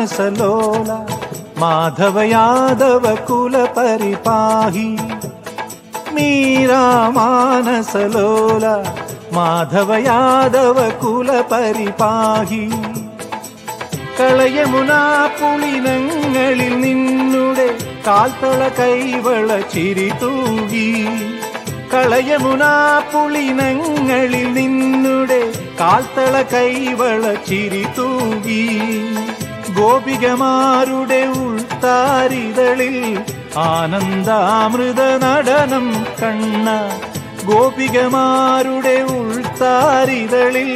മാനസലോല മാധവ യാദവ കുല പരിപാഹി മീരാ മാനസലോല മാധവ യാദവ കുല പരിപാഹി കളയമുനാ പുളിനങ്ങളിൽ നിന്നുടെ കാൽത്തള കൈവള ചിരി തൂകി കളയമുനാ പുളിനങ്ങളിൽ നിന്നുടെ കാൽത്തള കൈവള ചിരി തൂകി ഗോപികമാരുടെ ഉൾത്താരിതളിൽ ആനന്ദാമൃത നടനം കണ്ണ ഗോപികമാരുടെ ഉൾത്താരിതളിൽ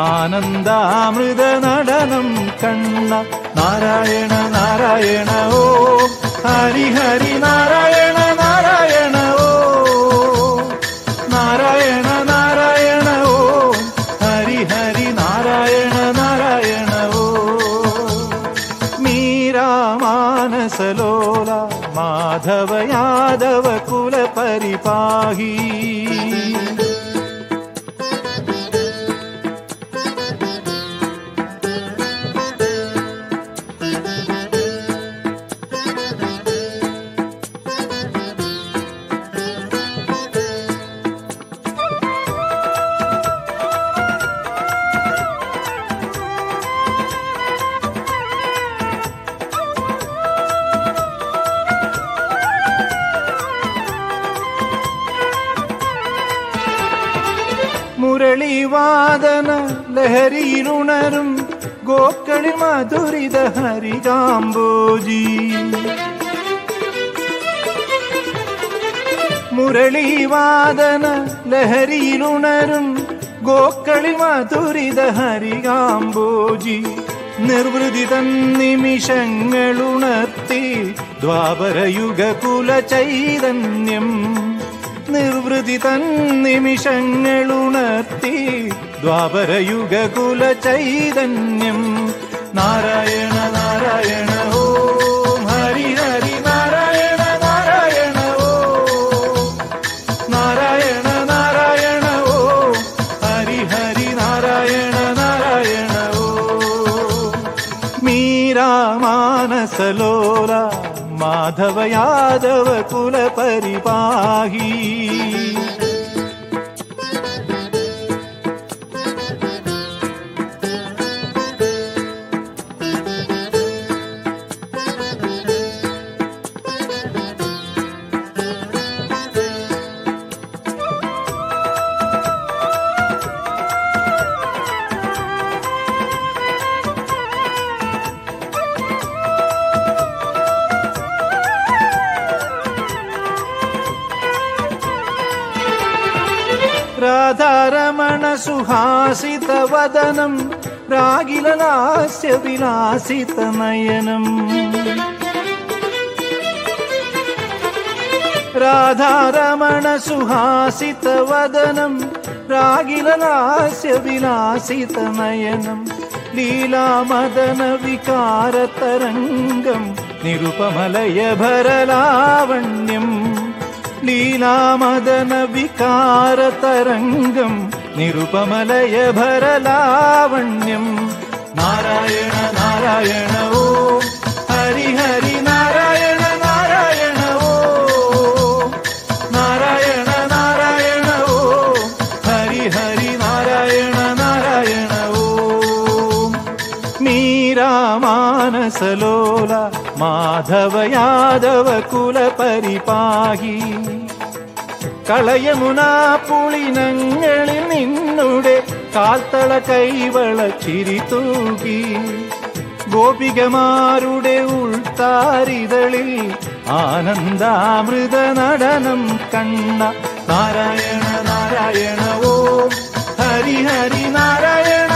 ആനന്ദാമൃത നടനം കണ്ണ നാരായണ നാരായണ ഓം ഹരി ഹരി നാരായണ നാരായണ ഓം നാരായണ നാരായണ ഓം ഹരി ഹരി നാരായണ നാരായണ ഓം മീരാ മാനസലോല മാധവ യാദവ കുല പരിപാഹി മുരളീവാദന ലഹരിയിലുണരും ഗോക്കളിൽ മധുരിത ഹരികാംബോജി മുരളീവാദന ലഹരിയിലുണരും ഗോക്കളിൽ മധുരിത ഹരികാംബോജി നിർവൃതി തൻ നിമിഷങ്ങളുണർത്തി ദ്വാപരയുഗ കുല ചൈതന്യം നിർവൃതി തൻ നിമിഷങ്ങളുണർത്തി ദ്വാപരയുഗ കുല ചൈതന്യം നാരായണ നാരായണ ഓം ഹരി ഹരി നാരായണ നാരായണ ഓം നാരായണ നാരായണ ഓം ഹരി ഹരി നാരായണ നാരായണ ഓം മീരാ മാനസലോല മാധവ യാദവ കുല പരിപാഹി രാധാരമണ സുഹാസിത വദനം രാഗിലലാസ്യ വിലാസിത നയനം രാധാരമണ സുഹാസിത വദനം രാഗിലലാസ്യ വിലാസിത നയനം ലീലാമദന വികാര തരംഗം നിരുപമലയ ഭരലാവണ്യം ലീലാമദന വികാര തരംഗം നിരുപമലയ ഭരലാവണ്യം നാരായണ നാരായണ ഓം ഹരി ഹരി നാരായണ നാരായണ ഓം നാരായണ നാരായണ ഓം ഹരി ഹരി നാരായണ നാരായണ ഓം മീരാ മാനസലോല മാധവ യാദവ കുല പരിപാഹി കളയമുനാ പുളിനങ്ങളിൽ നിന്നുടെ കാൽത്തള കൈവള ചിരി തൂകി ഗോപികമാരുടെ ഉൾത്താരിതളിൽ ആനന്ദാമൃത നടനം കണ്ണ നാരായണ നാരായണ ഓം ഹരി ഹരി നാരായണ